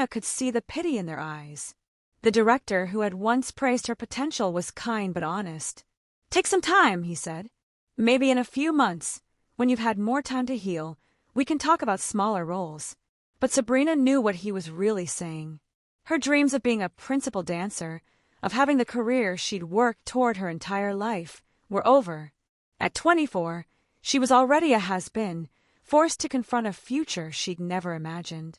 could see the pity in their eyes. The director, who had once praised her potential, was kind but honest. "Take some time," he said. "Maybe in a few months, when you've had more time to heal, we can talk about smaller roles." But Sabrina knew what he was really saying. Her dreams of being a principal dancer, of having the career she'd worked toward her entire life, were over. At 24, she was already a has-been, forced to confront a future she'd never imagined.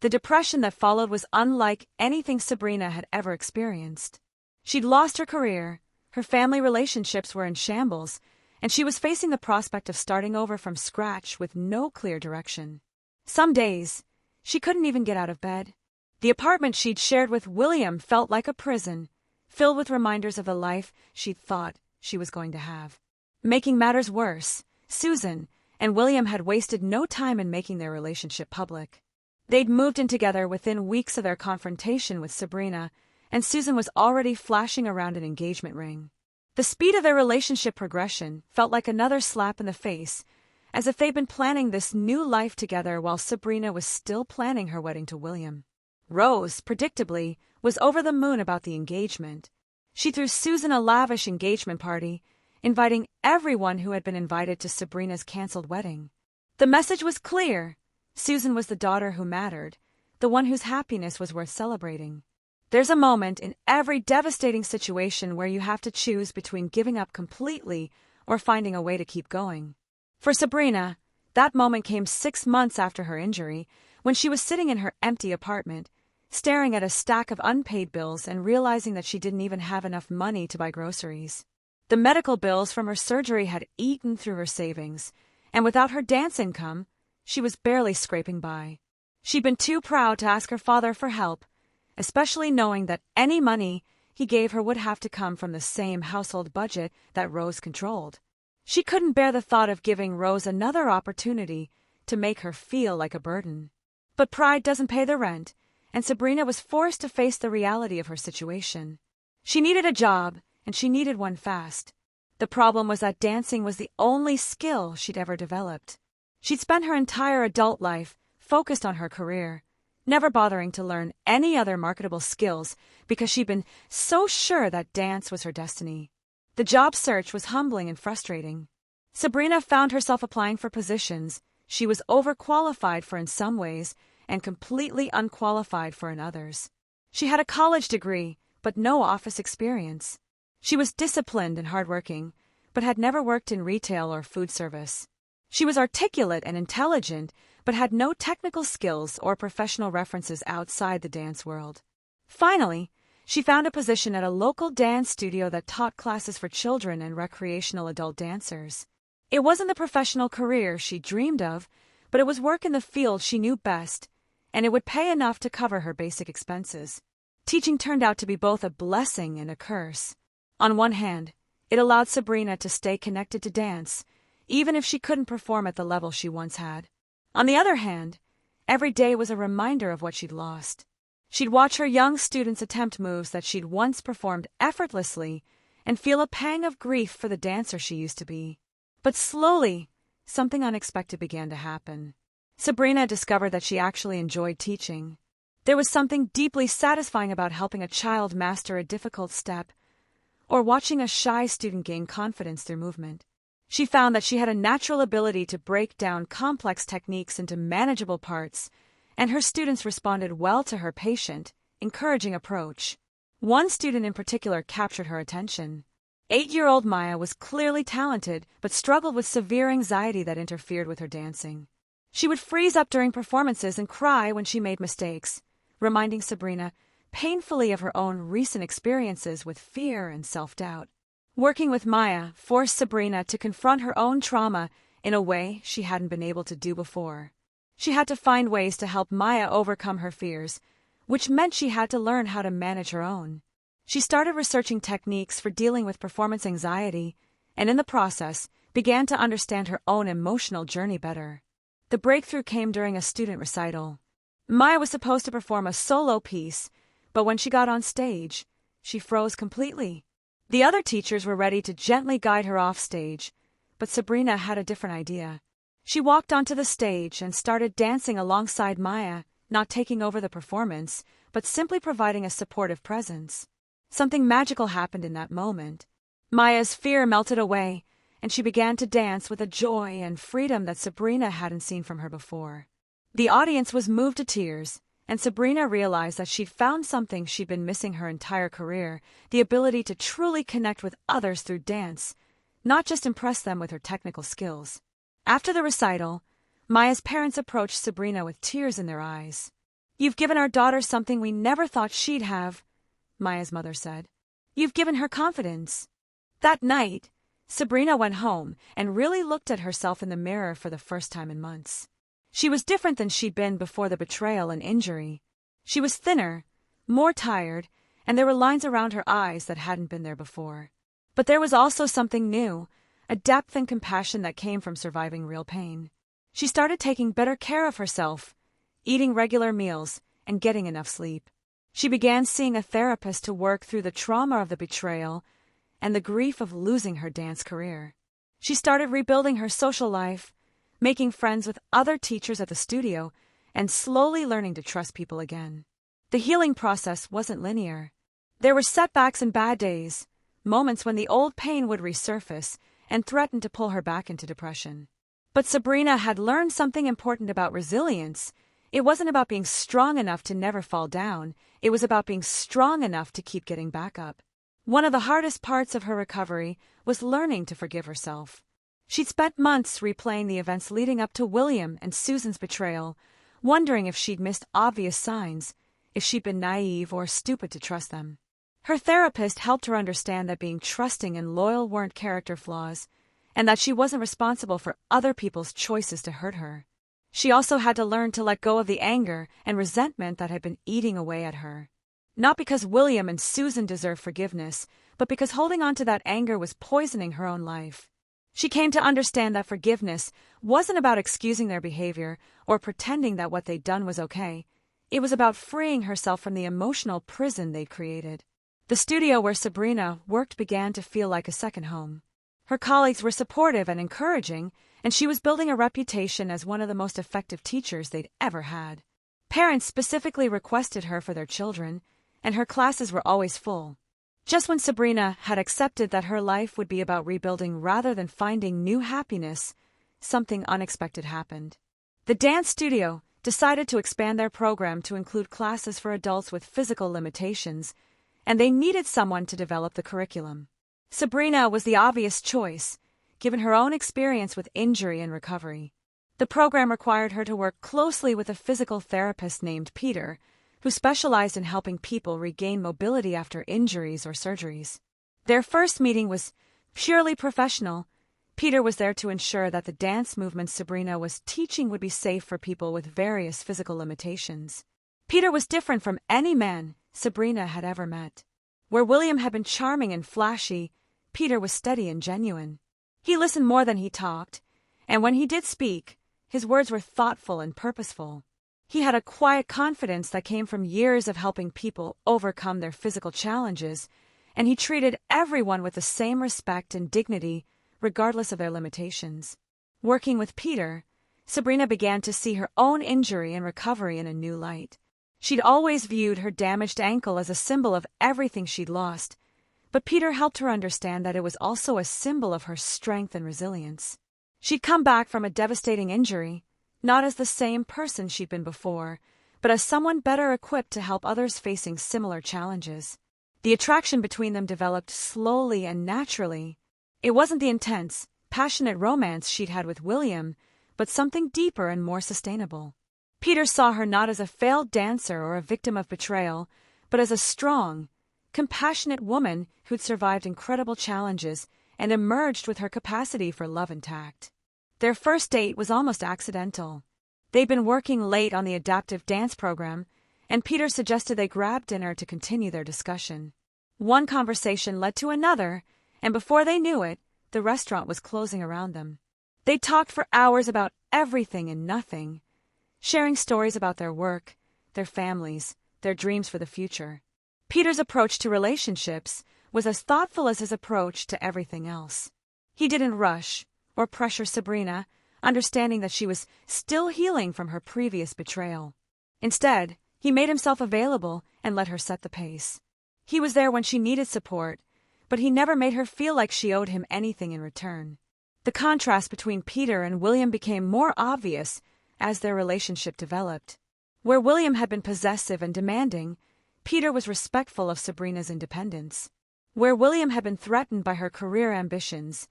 The depression that followed was unlike anything Sabrina had ever experienced. She'd lost her career, her family relationships were in shambles, and she was facing the prospect of starting over from scratch with no clear direction. Some days, she couldn't even get out of bed. The apartment she'd shared with William felt like a prison, filled with reminders of the life she'd thought she was going to have. Making matters worse, Susan and William had wasted no time in making their relationship public. They'd moved in together within weeks of their confrontation with Sabrina, and Susan was already flashing around an engagement ring. The speed of their relationship progression felt like another slap in the face, as if they'd been planning this new life together while Sabrina was still planning her wedding to William. Rose, predictably, was over the moon about the engagement. She threw Susan a lavish engagement party, inviting everyone who had been invited to Sabrina's canceled wedding. The message was clear. Susan was the daughter who mattered, the one whose happiness was worth celebrating. There's a moment in every devastating situation where you have to choose between giving up completely or finding a way to keep going. For Sabrina, that moment came 6 months after her injury, when she was sitting in her empty apartment, staring at a stack of unpaid bills and realizing that she didn't even have enough money to buy groceries. The medical bills from her surgery had eaten through her savings, and without her dance income, she was barely scraping by. She'd been too proud to ask her father for help, especially knowing that any money he gave her would have to come from the same household budget that Rose controlled. She couldn't bear the thought of giving Rose another opportunity to make her feel like a burden. But pride doesn't pay the rent, and Sabrina was forced to face the reality of her situation. She needed a job, and she needed one fast. The problem was that dancing was the only skill she'd ever developed. She'd spent her entire adult life focused on her career, never bothering to learn any other marketable skills because she'd been so sure that dance was her destiny. The job search was humbling and frustrating. Sabrina found herself applying for positions she was overqualified for in some ways and completely unqualified for in others. She had a college degree, but no office experience. She was disciplined and hardworking, but had never worked in retail or food service. She was articulate and intelligent, but had no technical skills or professional references outside the dance world. Finally, she found a position at a local dance studio that taught classes for children and recreational adult dancers. It wasn't the professional career she dreamed of, but it was work in the field she knew best, and it would pay enough to cover her basic expenses. Teaching turned out to be both a blessing and a curse. On one hand, it allowed Sabrina to stay connected to dance, even if she couldn't perform at the level she once had. On the other hand, every day was a reminder of what she'd lost. She'd watch her young students attempt moves that she'd once performed effortlessly and feel a pang of grief for the dancer she used to be. But slowly, something unexpected began to happen. Sabrina discovered that she actually enjoyed teaching. There was something deeply satisfying about helping a child master a difficult step, or watching a shy student gain confidence through movement. She found that she had a natural ability to break down complex techniques into manageable parts, and her students responded well to her patient, encouraging approach. One student in particular captured her attention. 8-year-old Maya was clearly talented, but struggled with severe anxiety that interfered with her dancing. She would freeze up during performances and cry when she made mistakes, reminding Sabrina painfully of her own recent experiences with fear and self-doubt. Working with Maya forced Sabrina to confront her own trauma in a way she hadn't been able to do before. She had to find ways to help Maya overcome her fears, which meant she had to learn how to manage her own. She started researching techniques for dealing with performance anxiety, and in the process, began to understand her own emotional journey better. The breakthrough came during a student recital. Maya was supposed to perform a solo piece, but when she got on stage, she froze completely. The other teachers were ready to gently guide her off stage, but Sabrina had a different idea. She walked onto the stage and started dancing alongside Maya, not taking over the performance, but simply providing a supportive presence. Something magical happened in that moment. Maya's fear melted away, and she began to dance with a joy and freedom that Sabrina hadn't seen from her before. The audience was moved to tears, and Sabrina realized that she'd found something she'd been missing her entire career, the ability to truly connect with others through dance, not just impress them with her technical skills. After the recital, Maya's parents approached Sabrina with tears in their eyes. "You've given our daughter something we never thought she'd have," Maya's mother said. "You've given her confidence." That night, Sabrina went home and really looked at herself in the mirror for the first time in months. She was different than she'd been before the betrayal and injury. She was thinner, more tired, and there were lines around her eyes that hadn't been there before. But there was also something new, a depth and compassion that came from surviving real pain. She started taking better care of herself, eating regular meals, and getting enough sleep. She began seeing a therapist to work through the trauma of the betrayal and the grief of losing her dance career. She started rebuilding her social life, making friends with other teachers at the studio, and slowly learning to trust people again. The healing process wasn't linear. There were setbacks and bad days, moments when the old pain would resurface and threaten to pull her back into depression. But Sabrina had learned something important about resilience. It wasn't about being strong enough to never fall down. It was about being strong enough to keep getting back up. One of the hardest parts of her recovery was learning to forgive herself. She'd spent months replaying the events leading up to William and Susan's betrayal, wondering if she'd missed obvious signs, if she'd been naive or stupid to trust them. Her therapist helped her understand that being trusting and loyal weren't character flaws, and that she wasn't responsible for other people's choices to hurt her. She also had to learn to let go of the anger and resentment that had been eating away at her. Not because William and Susan deserved forgiveness, but because holding on to that anger was poisoning her own life. She came to understand that forgiveness wasn't about excusing their behavior or pretending that what they'd done was okay. It was about freeing herself from the emotional prison they'd created. The studio where Sabrina worked began to feel like a second home. Her colleagues were supportive and encouraging, and she was building a reputation as one of the most effective teachers they'd ever had. Parents specifically requested her for their children, and her classes were always full. Just when Sabrina had accepted that her life would be about rebuilding rather than finding new happiness, something unexpected happened. The dance studio decided to expand their program to include classes for adults with physical limitations, and they needed someone to develop the curriculum. Sabrina was the obvious choice, given her own experience with injury and recovery. The program required her to work closely with a physical therapist named Peter, who specialized in helping people regain mobility after injuries or surgeries. Their first meeting was purely professional. Peter was there to ensure that the dance movements Sabrina was teaching would be safe for people with various physical limitations. Peter was different from any man Sabrina had ever met. Where William had been charming and flashy, Peter was steady and genuine. He listened more than he talked, and when he did speak, his words were thoughtful and purposeful. He had a quiet confidence that came from years of helping people overcome their physical challenges, and he treated everyone with the same respect and dignity, regardless of their limitations. Working with Peter, Sabrina began to see her own injury and recovery in a new light. She'd always viewed her damaged ankle as a symbol of everything she'd lost, but Peter helped her understand that it was also a symbol of her strength and resilience. She'd come back from a devastating injury, not as the same person she'd been before, but as someone better equipped to help others facing similar challenges. The attraction between them developed slowly and naturally. It wasn't the intense, passionate romance she'd had with William, but something deeper and more sustainable. Peter saw her not as a failed dancer or a victim of betrayal, but as a strong, compassionate woman who'd survived incredible challenges and emerged with her capacity for love intact. Their first date was almost accidental. They'd been working late on the adaptive dance program, and Peter suggested they grab dinner to continue their discussion. One conversation led to another, and before they knew it, the restaurant was closing around them. They talked for hours about everything and nothing, sharing stories about their work, their families, their dreams for the future. Peter's approach to relationships was as thoughtful as his approach to everything else. He didn't rush or pressure Sabrina, understanding that she was still healing from her previous betrayal. Instead, he made himself available and let her set the pace. He was there when she needed support, but he never made her feel like she owed him anything in return. The contrast between Peter and William became more obvious as their relationship developed. Where William had been possessive and demanding, Peter was respectful of Sabrina's independence. Where William had been threatened by her career ambitions,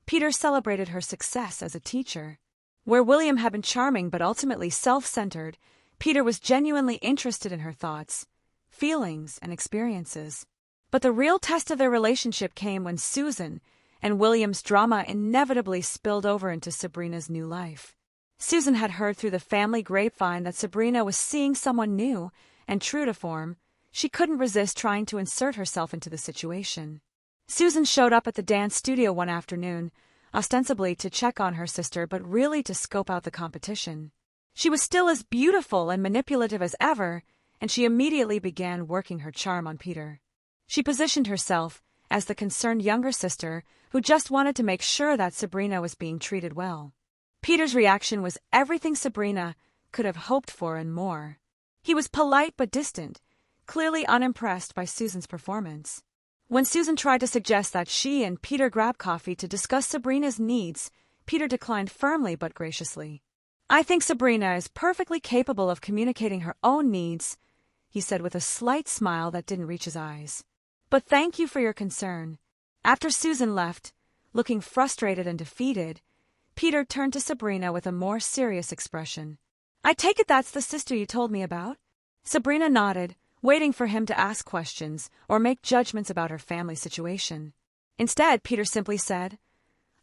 Peter celebrated her success as a teacher. Where William had been charming but ultimately self-centered, Peter was genuinely interested in her thoughts, feelings, and experiences. But the real test of their relationship came when Susan and William's drama inevitably spilled over into Sabrina's new life. Susan had heard through the family grapevine that Sabrina was seeing someone new, and true to form, she couldn't resist trying to insert herself into the situation. Susan showed up at the dance studio one afternoon, ostensibly to check on her sister but really to scope out the competition. She was still as beautiful and manipulative as ever, and she immediately began working her charm on Peter. She positioned herself as the concerned younger sister who just wanted to make sure that Sabrina was being treated well. Peter's reaction was everything Sabrina could have hoped for and more. He was polite but distant, clearly unimpressed by Susan's performance. When Susan tried to suggest that she and Peter grab coffee to discuss Sabrina's needs, Peter declined firmly but graciously. "I think Sabrina is perfectly capable of communicating her own needs," he said with a slight smile that didn't reach his eyes. "But thank you for your concern." After Susan left, looking frustrated and defeated, Peter turned to Sabrina with a more serious expression. "I take it that's the sister you told me about?" Sabrina nodded, waiting for him to ask questions or make judgments about her family situation. Instead, Peter simply said,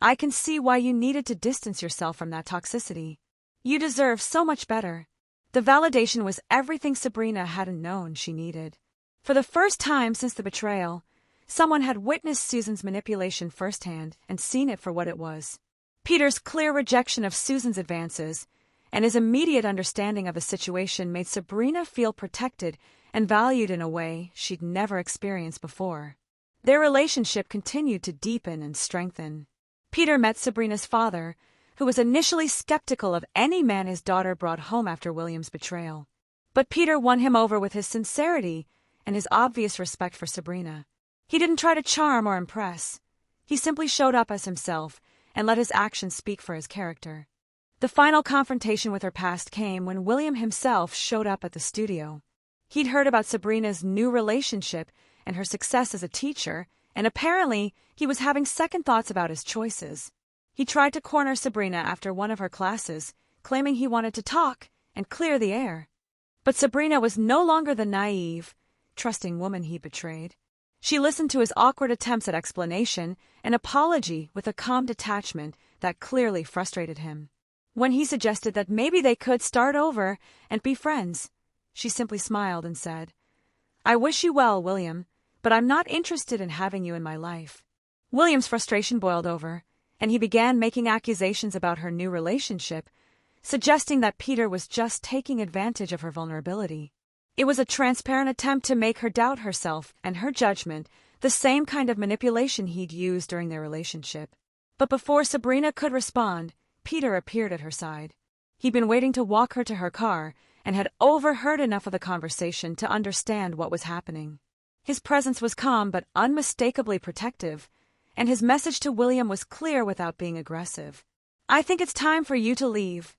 "I can see why you needed to distance yourself from that toxicity. You deserve so much better." The validation was everything Sabrina hadn't known she needed. For the first time since the betrayal, someone had witnessed Susan's manipulation firsthand and seen it for what it was. Peter's clear rejection of Susan's advances and his immediate understanding of the situation made Sabrina feel protected and valued in a way she'd never experienced before. Their relationship continued to deepen and strengthen. Peter met Sabrina's father, who was initially skeptical of any man his daughter brought home after William's betrayal. But Peter won him over with his sincerity and his obvious respect for Sabrina. He didn't try to charm or impress. He simply showed up as himself and let his actions speak for his character. The final confrontation with her past came when William himself showed up at the studio. He'd heard about Sabrina's new relationship and her success as a teacher, and apparently he was having second thoughts about his choices. He tried to corner Sabrina after one of her classes, claiming he wanted to talk and clear the air. But Sabrina was no longer the naive, trusting woman he betrayed. She listened to his awkward attempts at explanation and apology with a calm detachment that clearly frustrated him. When he suggested that maybe they could start over and be friends, she simply smiled and said, "I wish you well, William, but I'm not interested in having you in my life." William's frustration boiled over, and he began making accusations about her new relationship, suggesting that Peter was just taking advantage of her vulnerability. It was a transparent attempt to make her doubt herself and her judgment, the same kind of manipulation he'd used during their relationship. But before Sabrina could respond, Peter appeared at her side. He'd been waiting to walk her to her car and had overheard enough of the conversation to understand what was happening. His presence was calm but unmistakably protective, and his message to William was clear without being aggressive. "I think it's time for you to leave,"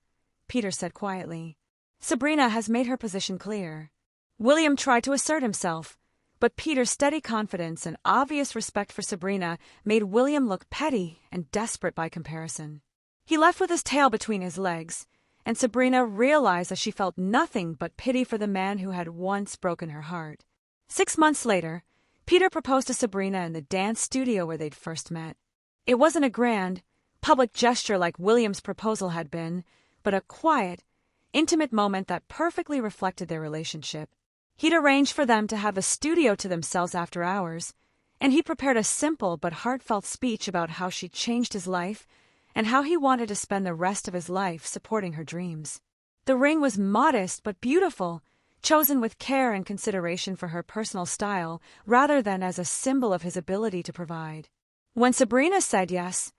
Peter said quietly. "Sabrina has made her position clear." William tried to assert himself, but Peter's steady confidence and obvious respect for Sabrina made William look petty and desperate by comparison. He left with his tail between his legs, and Sabrina realized that she felt nothing but pity for the man who had once broken her heart. 6 months later, Peter proposed to Sabrina in the dance studio where they'd first met. It wasn't a grand, public gesture like William's proposal had been, but a quiet, intimate moment that perfectly reflected their relationship. He'd arranged for them to have a studio to themselves after hours, and he prepared a simple but heartfelt speech about how she'd changed his life and how he wanted to spend the rest of his life supporting her dreams. The ring was modest but beautiful, chosen with care and consideration for her personal style rather than as a symbol of his ability to provide. When Sabrina said yes,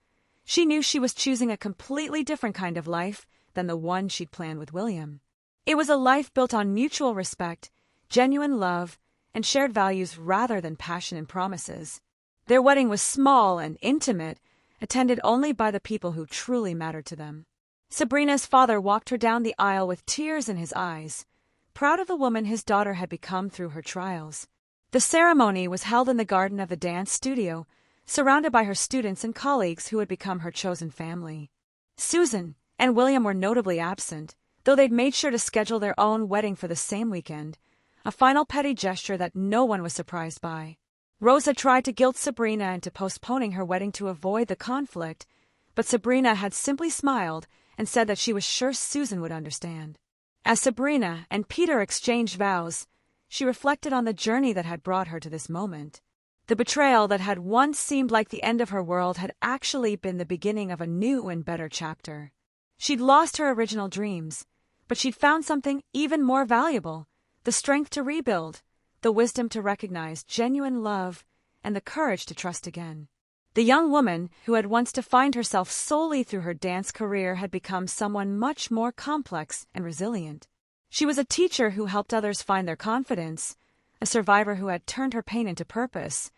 she knew she was choosing a completely different kind of life than the one she'd planned with William. It was a life built on mutual respect, genuine love, and shared values rather than passion and promises. Their wedding was small and intimate, attended only by the people who truly mattered to them. Sabrina's father walked her down the aisle with tears in his eyes, proud of the woman his daughter had become through her trials. The ceremony was held in the garden of the dance studio, surrounded by her students and colleagues who had become her chosen family. Susan and William were notably absent, though they'd made sure to schedule their own wedding for the same weekend, a final petty gesture that no one was surprised by. Rosa tried to guilt Sabrina into postponing her wedding to avoid the conflict, but Sabrina had simply smiled and said that she was sure Susan would understand. As Sabrina and Peter exchanged vows, she reflected on the journey that had brought her to this moment. The betrayal that had once seemed like the end of her world had actually been the beginning of a new and better chapter. She'd lost her original dreams, but she'd found something even more valuable: the strength to rebuild, the wisdom to recognize genuine love, and the courage to trust again. The young woman who had once defined herself solely through her dance career had become someone much more complex and resilient. She was a teacher who helped others find their confidence, a survivor who had turned her pain into purpose,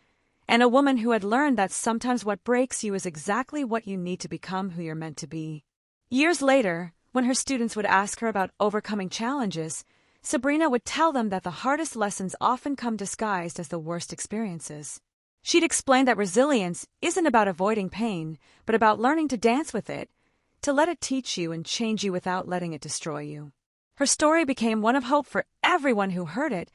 and a woman who had learned that sometimes what breaks you is exactly what you need to become who you're meant to be. Years later, when her students would ask her about overcoming challenges, Sabrina would tell them that the hardest lessons often come disguised as the worst experiences. She'd explain that resilience isn't about avoiding pain, but about learning to dance with it, to let it teach you and change you without letting it destroy you. Her story became one of hope for everyone who heard it,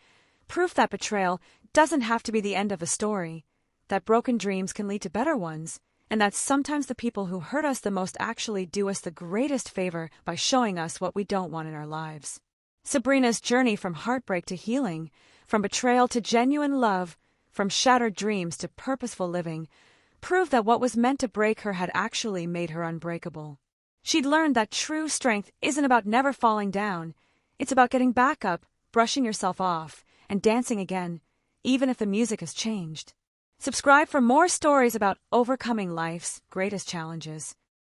proof that betrayal doesn't have to be the end of a story, that broken dreams can lead to better ones, and that sometimes the people who hurt us the most actually do us the greatest favor by showing us what we don't want in our lives. Sabrina's journey from heartbreak to healing, from betrayal to genuine love, from shattered dreams to purposeful living, proved that what was meant to break her had actually made her unbreakable. She'd learned that true strength isn't about never falling down. It's about getting back up, brushing yourself off, and dancing again, even if the music has changed. Subscribe for more stories about overcoming life's greatest challenges.